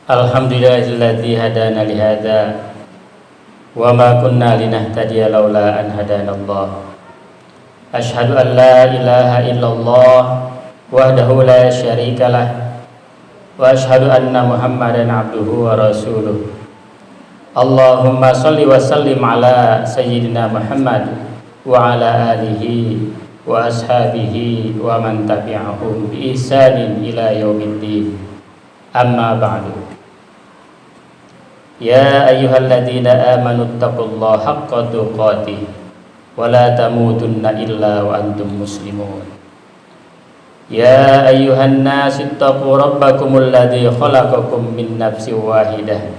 Alhamdulillahilladzi hadana li hadza wa ma kunna linahtadiya laula an hadanallah. Asyhadu an la ilaha illallah wahdahu la syarikalah wa asyhadu anna Muhammadan abduhu wa rasuluh. Allahumma shalli wa sallim ala sayyidina Muhammad wa ala alihi wa ashabihi wa man tabi'ahum bi ihsanin ila yaumiddin. Amma ba'du. Ya ayyuhalladzina amanu taqullaha haqqa tuqatih wa la tamutunna illa wa antum muslimun. Ya ayyuhan nas ittaqu rabbakumul ladzi khalaqakum min nafsin wahidah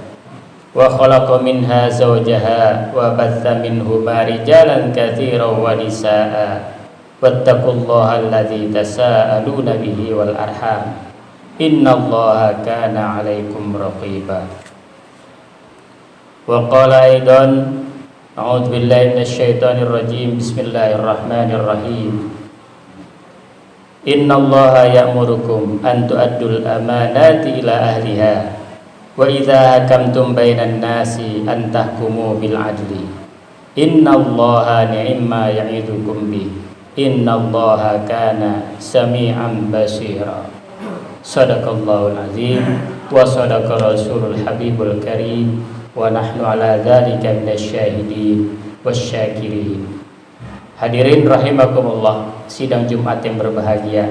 wa khalaqa minha zawjaha wa batha minhuma rijalan katsiran wa nisaa'a wattaqullaha alladzi tasaaluna bihi wal arham innallaha kana 'alaikum raqiba. Wa qala aidan a'udzu billahi minasyaitonir rajim bismillahirrahmanirrahim. Innallaha ya'murukum an tu'addul amanati ila ahliha wa idza hakamtum bainan nasi an tahkumu bil adli innallaha ni'ma ya'idukum bih innallaha kana sami'an basira. Sadaqallahul azim wa sadaqa rasulul habibul karim wa nahnu ala dzalika minasyahidin wasyakirin. Hadirin rahimakumullah, sidang Jumat yang berbahagia.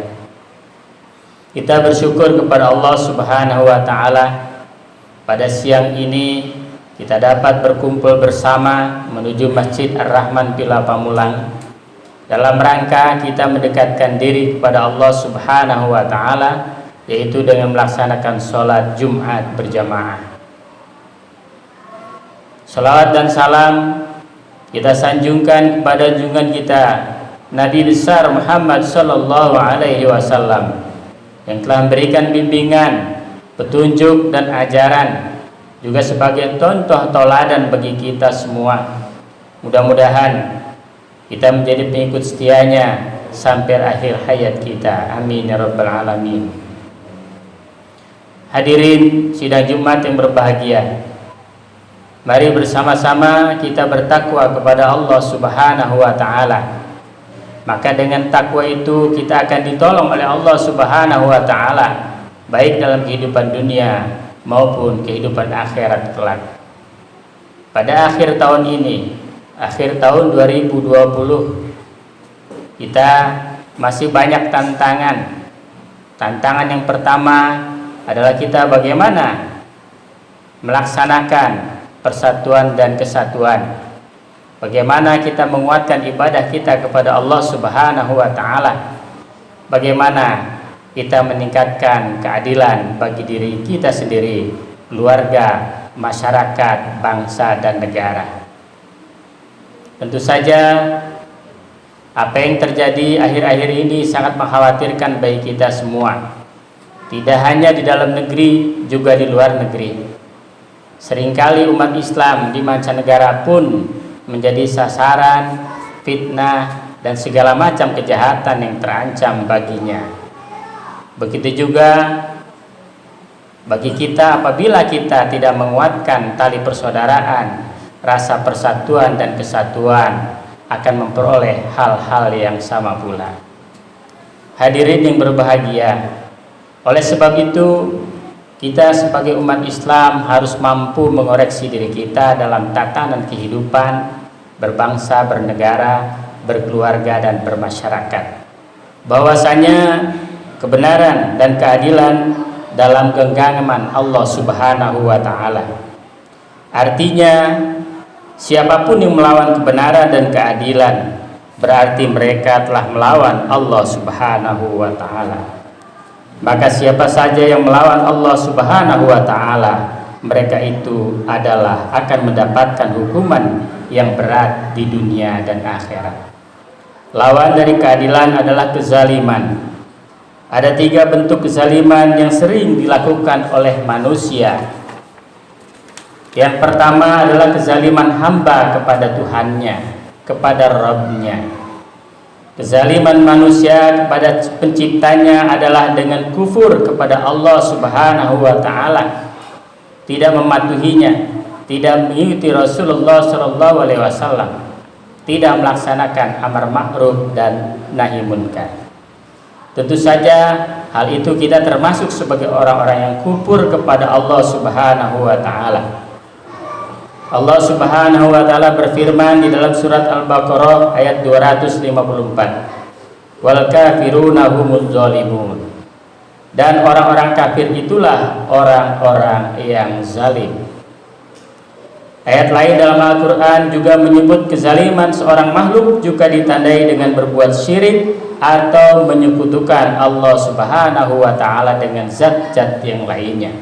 Kita bersyukur kepada Allah Subhanahu wa taala pada siang ini kita dapat berkumpul bersama menuju Masjid Ar-Rahman Villa Pamulang dalam rangka kita mendekatkan diri kepada Allah Subhanahu wa taala, yaitu dengan melaksanakan sholat Jumat berjamaah. Salawat dan salam kita sanjungkan kepada junjungan kita Nabi besar Muhammad sallallahu alaihi wasallam yang telah memberikan bimbingan, petunjuk dan ajaran, juga sebagai contoh tauladan bagi kita semua. Mudah-mudahan kita menjadi pengikut setianya sampai akhir hayat kita. Amin ya rabbal alamin. Hadirin sidang Jumat yang berbahagia, mari bersama-sama kita bertakwa kepada Allah Subhanahu wa taala. Maka dengan takwa itu kita akan ditolong oleh Allah Subhanahu wa taala baik dalam kehidupan dunia maupun kehidupan akhirat kelak. Pada akhir tahun ini, akhir tahun 2020, kita masih banyak tantangan. Tantangan yang pertama adalah kita bagaimana melaksanakan persatuan dan kesatuan. Bagaimana kita menguatkan ibadah kita kepada Allah Subhanahu wa taala. Bagaimana kita meningkatkan keadilan bagi diri kita sendiri, keluarga, masyarakat, bangsa dan negara. Tentu saja apa yang terjadi akhir-akhir ini sangat mengkhawatirkan bagi kita semua. Tidak hanya di dalam negeri, juga di luar negeri. Seringkali umat Islam di mancanegara pun menjadi sasaran fitnah dan segala macam kejahatan yang terancam baginya. Begitu juga bagi kita, apabila kita tidak menguatkan tali persaudaraan, rasa persatuan dan kesatuan akan memperoleh hal-hal yang sama pula. Hadirin yang berbahagia, oleh sebab itu kita sebagai umat Islam harus mampu mengoreksi diri kita dalam tatanan kehidupan berbangsa, bernegara, berkeluarga dan bermasyarakat. Bahwasanya kebenaran dan keadilan dalam genggaman Allah Subhanahu wa taala. Artinya siapapun yang melawan kebenaran dan keadilan berarti mereka telah melawan Allah Subhanahu wa taala. Maka siapa saja yang melawan Allah Subhanahu wa taala, mereka itu adalah akan mendapatkan hukuman yang berat di dunia dan akhirat. Lawan dari keadilan adalah kezaliman. Ada 3 bentuk kezaliman yang sering dilakukan oleh manusia. Yang pertama adalah kezaliman hamba kepada Tuhannya, kepada Rabb-Nya. Kezaliman manusia kepada penciptanya adalah dengan kufur kepada Allah Subhanahu wa taala. tidak mematuhinya, tidak mengikuti Rasulullah Shallallahu Alaihi Wasallam, tidak melaksanakan amar ma'ruf dan nahi munkar. Tentu saja hal itu kita termasuk sebagai orang-orang yang kufur kepada Allah Subhanahu wa taala. Allah Subhanahu wa taala berfirman di dalam surat Al-Baqarah ayat 254. Wal kafiruna humuz zalimun. Dan orang-orang kafir itulah orang-orang yang zalim. Ayat lain dalam Al-Quran juga menyebut kezaliman seorang makhluk juga ditandai dengan berbuat syirik atau menyekutukan Allah Subhanahu wa taala dengan zat-zat yang lainnya.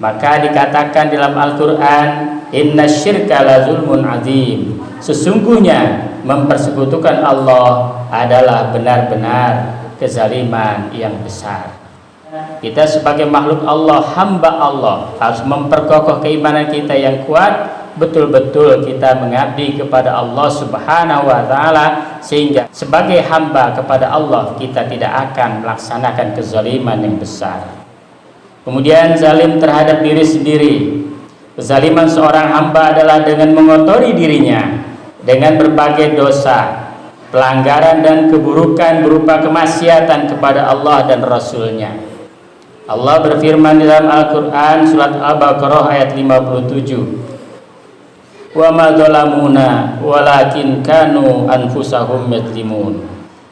Maka dikatakan dalam Al-Quran, inna syirka la zulmun azim. Sesungguhnya mempersekutukan Allah adalah benar-benar kezaliman yang besar. Kita sebagai makhluk Allah, hamba Allah, harus memperkokoh keimanan kita yang kuat, betul-betul kita mengabdi kepada Allah Subhanahu wa taala, sehingga sebagai hamba kepada Allah kita tidak akan melaksanakan kezaliman yang besar. Kemudian zalim terhadap diri sendiri. Kezaliman seorang hamba adalah dengan mengotori dirinya dengan berbagai dosa, pelanggaran dan keburukan berupa kemaksiatan kepada Allah dan Rasul-Nya. Allah berfirman di dalam Al-Quran surat Al-Baqarah ayat 57. Wa ma zalamuna walakin kanu anfusahum yadzlimun.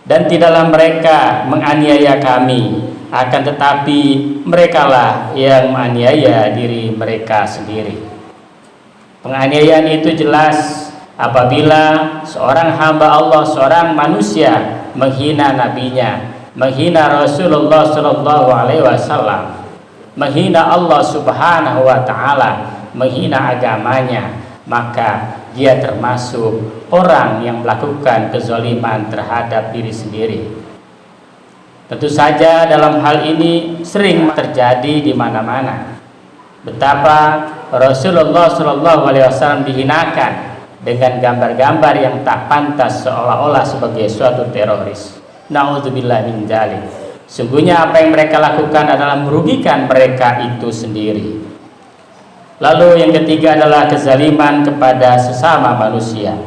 Dan tidaklah mereka menganiaya kami, akan tetapi merekalah yang menganiaya diri mereka sendiri. Penganiayaan itu jelas apabila seorang hamba Allah, seorang manusia menghina nabinya, menghina Rasulullah Shallallahu Alaihi Wasallam, menghina Allah Subhanahu Wa Taala, menghina agamanya, maka dia termasuk orang yang melakukan kezaliman terhadap diri sendiri. Tentu saja dalam hal ini sering terjadi di mana-mana. Betapa Rasulullah Shallallahu Alaihi Wasallam dihinakan dengan gambar-gambar yang tak pantas, seolah-olah sebagai suatu teroris. Na'udzubillah min dzalik. Sungguhnya apa yang mereka lakukan adalah merugikan mereka itu sendiri. Lalu yang ketiga adalah kezaliman kepada sesama manusia.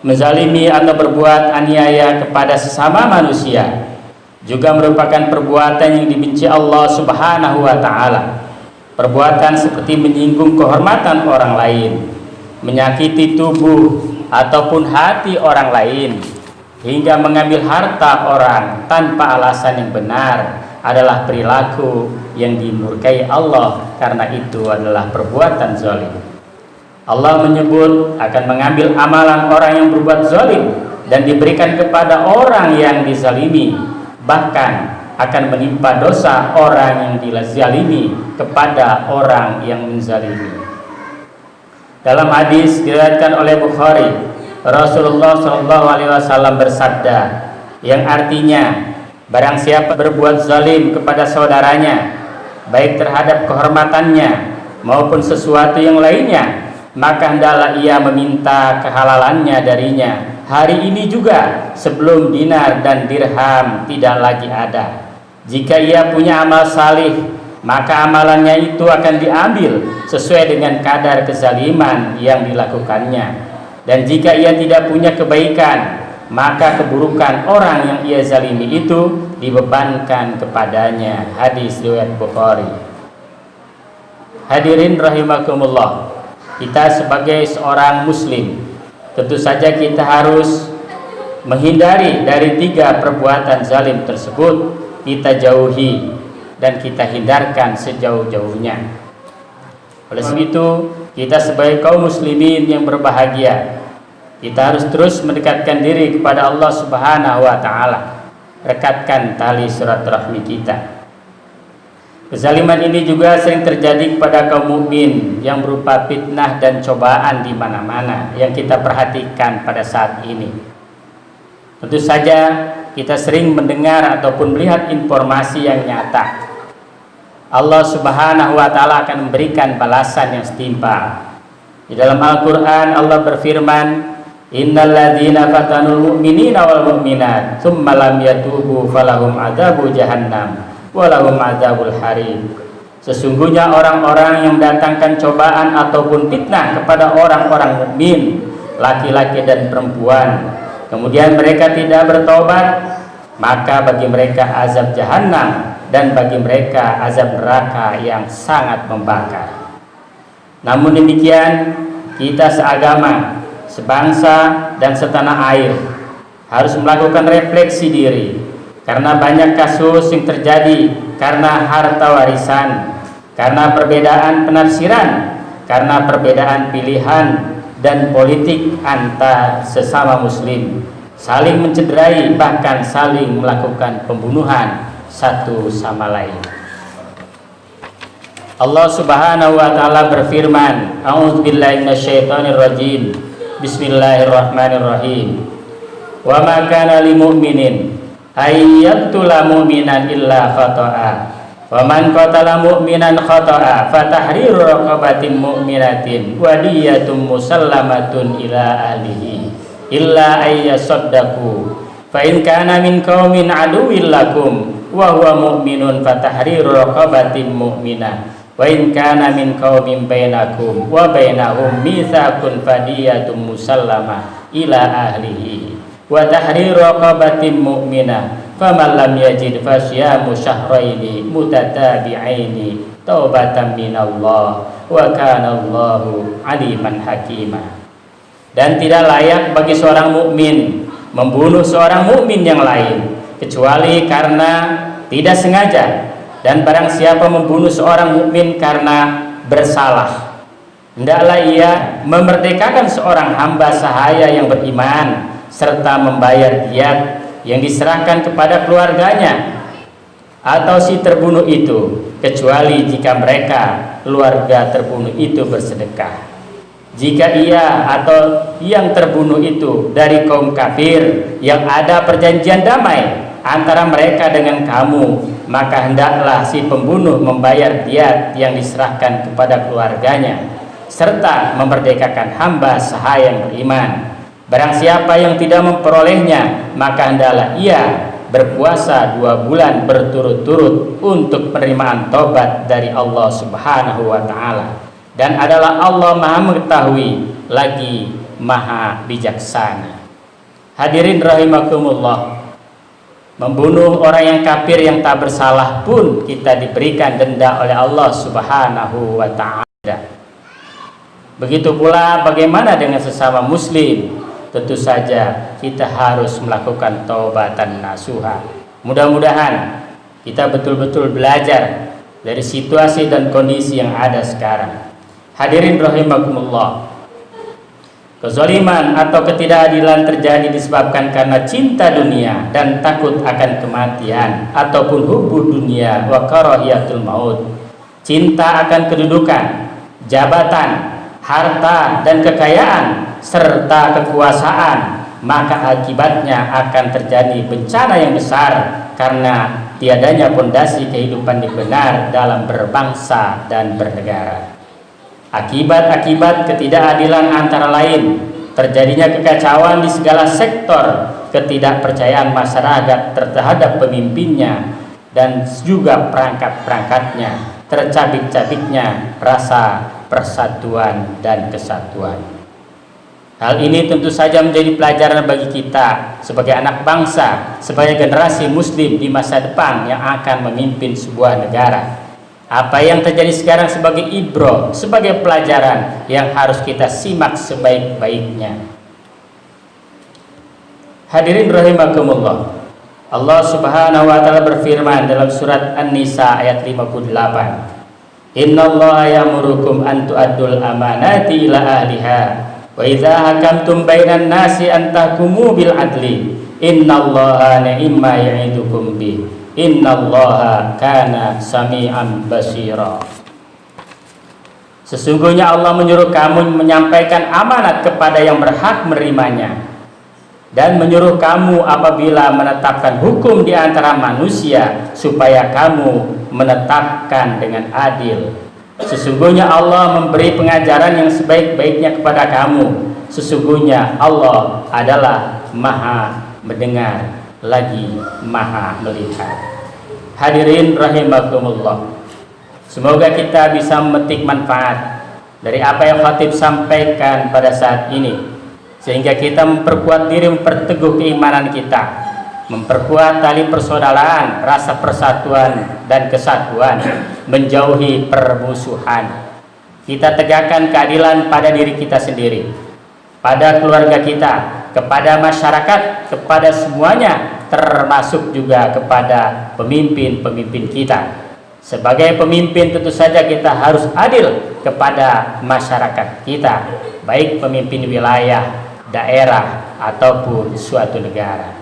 Menzalimi atau berbuat aniaya kepada sesama manusia juga merupakan perbuatan yang dibenci Allah Subhanahu wa taala. Perbuatan seperti menyinggung kehormatan orang lain, menyakiti tubuh ataupun hati orang lain, hingga mengambil harta orang tanpa alasan yang benar adalah perilaku yang dimurkai Allah, karena itu adalah perbuatan zalim. Allah menyebut akan mengambil amalan orang yang berbuat zalim dan diberikan kepada orang yang dizalimi, bahkan akan menimpa dosa orang yang dizalimi kepada orang yang menzalimi. Dalam hadis diriwayatkan oleh Bukhari, Rasulullah Shallallahu Alaihi Wasallam bersabda, yang artinya barang siapa berbuat zalim kepada saudaranya, baik terhadap kehormatannya maupun sesuatu yang lainnya, maka hendaklah ia meminta kehalalannya darinya hari ini juga, sebelum dinar dan dirham tidak lagi ada. Jika ia punya amal salih, maka amalannya itu akan diambil sesuai dengan kadar kezaliman yang dilakukannya. Dan jika ia tidak punya kebaikan, maka keburukan orang yang ia zalimi itu dibebankan kepadanya. Hadis riwayat Bukhari. Hadirin rahimakumullah, kita sebagai seorang muslim, tentu saja kita harus menghindari dari 3 perbuatan zalim tersebut. Kita jauhi dan kita hindarkan sejauh-jauhnya. Oleh sebab itu, kita sebagai kaum muslimin yang berbahagia, kita harus terus mendekatkan diri kepada Allah Subhanahu wa taala. Rekatkan tali silaturahmi kita. Kezaliman ini juga sering terjadi kepada kaum mukmin yang berupa fitnah dan cobaan di mana-mana yang kita perhatikan pada saat ini. Tentu saja kita sering mendengar ataupun melihat informasi yang nyata. Allah Subhanahu wa taala akan memberikan balasan yang setimpal. Di dalam Al-Qur'an Allah berfirman, innal ladzina fatanul mu'minina wal mu'minat tsumma lam yatubu falahum adzabu jahannam wa lahum adzabul harim. Sesungguhnya orang-orang yang mendatangkan cobaan ataupun fitnah kepada orang-orang mukmin, laki-laki dan perempuan, kemudian mereka tidak bertobat, maka bagi mereka azab jahanam dan bagi mereka azab neraka yang sangat membakar. Namun demikian, kita seagama, sebangsa dan setanah air harus melakukan refleksi diri, karena banyak kasus yang terjadi karena harta warisan, karena perbedaan penafsiran, karena perbedaan pilihan dan politik antar sesama muslim, saling mencederai, bahkan saling melakukan pembunuhan satu sama lain. Allah Subhanahu wa taala berfirman, A'udzubillahi minasyaitonirrajim. Bismillahirrahmanirrahim. Wa ma kana lil mu'minin ay yaqtula mu'minan illa khata'a. Wa man qatala mu'minan khata'a fatahriru raqabatin mu'minatin wa diyatun musallamatun ila ahlihi illa ay yasaddaqu. Fa in kana min qaumin aduwwil lakum wa huwa mu'minun fatahriru raqabatin mu'minah. Wa in kana min qaumin bainakum wa bainahum mitsaqun fadiyatun musallamah ila ahlihi wa tahriru raqabatin mu'minah faman lam yajid fasyamu syahraini mutatabi'aini taubatan minallah wa kana Allahu aliman hakima. Dan tidak layak bagi seorang mukmin membunuh seorang mukmin yang lain kecuali karena tidak sengaja, dan barang siapa membunuh seorang mukmin karena bersalah, hendaklah ia memerdekakan seorang hamba sahaya yang beriman serta membayar diat yang diserahkan kepada keluarganya atau si terbunuh itu, kecuali jika mereka keluarga terbunuh itu bersedekah. Jika ia atau yang terbunuh itu dari kaum kafir yang ada perjanjian damai antara mereka dengan kamu, maka hendaklah si pembunuh membayar diat yang diserahkan kepada keluarganya serta memerdekakan hamba sahaya yang beriman. Barang siapa yang tidak memperolehnya, maka hendaklah ia berpuasa 2 bulan berturut-turut untuk penerimaan tobat dari Allah Subhanahu wa taala. Dan adalah Allah Maha mengetahui lagi Maha bijaksana. Hadirin rahimakumullah, membunuh orang yang kafir yang tak bersalah pun kita diberikan denda oleh Allah Subhanahu wa ta'ala. Begitu pula bagaimana dengan sesama muslim? Tentu saja kita harus melakukan taubatan nasuha. Mudah-mudahan kita betul-betul belajar dari situasi dan kondisi yang ada sekarang. Hadirin rahimakumullah, kezaliman atau ketidakadilan terjadi disebabkan karena cinta dunia dan takut akan kematian, ataupun hubbu dunia wa karahiyatul maut, cinta akan kedudukan, jabatan, harta dan kekayaan serta kekuasaan, maka akibatnya akan terjadi bencana yang besar karena tiadanya pondasi kehidupan yang benar dalam berbangsa dan bernegara. Akibat-akibat ketidakadilan antara lain terjadinya kekacauan di segala sektor, ketidakpercayaan masyarakat terhadap pemimpinnya dan juga perangkat-perangkatnya, tercabik-cabiknya rasa persatuan dan kesatuan. Hal ini tentu saja menjadi pelajaran bagi kita sebagai anak bangsa, sebagai generasi muslim di masa depan yang akan memimpin sebuah negara. Apa yang terjadi sekarang sebagai ibroh, sebagai pelajaran yang harus kita simak sebaik-baiknya. Hadirin rahimakumullah, Allah Subhanahu wa taala berfirman dalam surat An-Nisa ayat 58, Innallaha ya'murukum an tu'addul amanati ila ahliha wa idza hakamtum bainan nasi an tahkumu bil adli innallaha ni'ma ya'idukum bih innallaha kana sami'an basira. Sesungguhnya Allah menyuruh kamu menyampaikan amanat kepada yang berhak menerimanya, dan menyuruh kamu apabila menetapkan hukum di antara manusia supaya kamu menetapkan dengan adil. Sesungguhnya Allah memberi pengajaran yang sebaik-baiknya kepada kamu. Sesungguhnya Allah adalah Maha mendengar lagi Maha melihat. Hadirin rahimakumullah, Semoga kita bisa memetik manfaat dari apa yang khatib sampaikan pada saat ini, sehingga kita memperkuat diri, memperteguh keimanan kita, memperkuat tali persaudaraan, rasa persatuan dan kesatuan, menjauhi permusuhan. Kita tegakkan keadilan pada diri kita sendiri, pada keluarga kita, kepada masyarakat, kepada semuanya, termasuk juga kepada pemimpin-pemimpin kita. Sebagai pemimpin tentu saja kita harus adil kepada masyarakat kita, baik pemimpin wilayah, daerah ataupun suatu negara.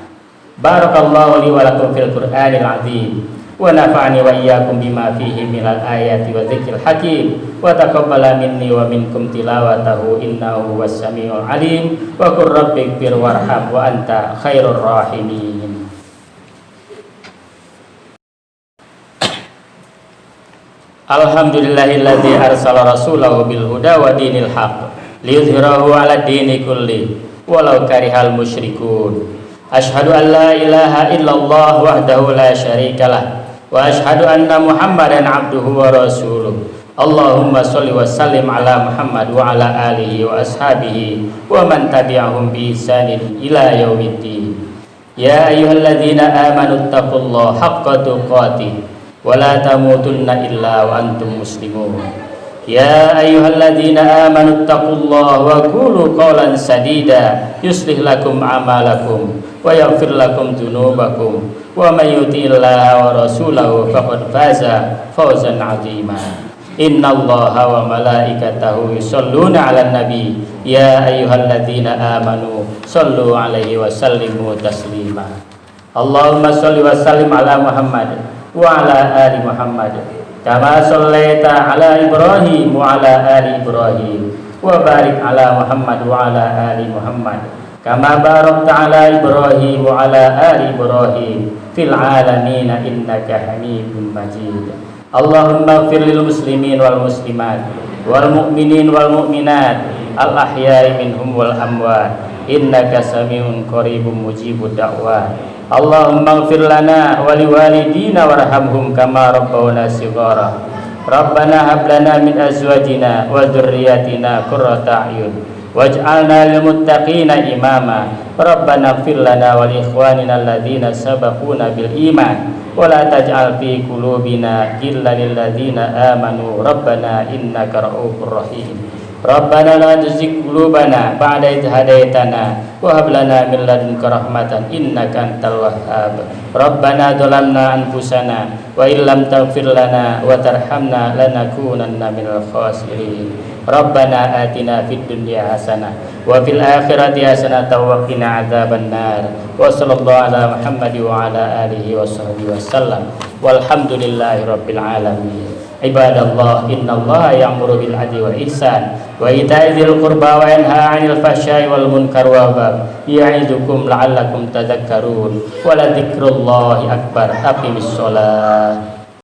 Barakallahu li wa lakum fil Qur'anil azim wa nafa'ani wa iyyakum bima fihi minal ayati wa dzikril hakim wa taqabbala minni wa minkum tilawatahu innahu was samiul alim wa qur rabbighfir warham wa anta khairur rahimin. Alhamdulillahilladzi arsala rasulahu bil huda wa dinil haqq liyudhhirahu 'ala dini kulli walau karihal musyrikun. Asyhadu an la ilaha illallah wahdahu la syarikalah wa asyhadu anna Muhammadan 'abduhu wa rasuluh. Allahumma shalli wa sallim ala Muhammad wa ala alihi wa ashabihi wa man tabi'ahum bi ihsanin ila yaumiddin. Ya ayyuhalladzina amanu taqullaha haqqa tuqatih wa la tamutunna illa wa antum muslimun. Ya ayyuhalladzina amanu taqullaha wa qulu qawlan sadida yuslih lakum a'malakum wa yaghfir lakum dzunubakum wa may yuti'illaha wa rasulahu faqad faza fawzan 'azima. Innallaha wa malaikatahu yusholluna 'alan nabi ya ayyuhalladzina amanu shollu 'alaihi wa sallimu taslima. Allahumma sholli wa sallim ala Muhammad wa ala ali Muhammad kama shallaita ala Ibrahim wa ala ali Ibrahim wa barik ala Muhammad wa ala ali Muhammad kama barakta ala Ibrahim wa ala ali Ibrahim fil alamin innaka Hamidum Majid. Allahumma ighfir lil muslimin wal muslimat wal mu'minin wal mu'minat al ahya'i minhum wal amwat innaka samiun qaribun mujibud da'wat. Allahumma ighfir lana wa liwalidina warhamhum kama rabbawna shighara. Rabbana hab lana min azwajina wa dhurriyyatina qurrata a'yun waj'alna lil muttaqina imama. Rabbana ighfir lana wa li ikhwanina alladhina sabaquna bil iman wa la taj'al fi qulubina ghillan lil ladzina amanu rabbana innaka ra'ufur rahim. Rabbana la tuzigh qulubana ba'da idh hadaitana wa hab lana min ladunka rahmatan innaka antal wahhab. Rabbana dzalamna anfusana wa illam taghfir lana wa tarhamna lanakunanna minal khasirin. Rabbana atina fid dunya hasanah wa fil akhirati hasanah wa qina adzabannar. Wa sallallahu ala Muhammad wa ala alihi wa sahbihi wasallam. Walhamdulillahi rabbil alamin. Ibadallah, innallaha ya'muru bil 'adli wal ihsan wa ita'i dzil qurba wa yanha 'anil fahsya'i wal munkar wa ya'idukum la'allakum tadhakkarun. Wa la dzikrullahi akbar. Aqimis shalah.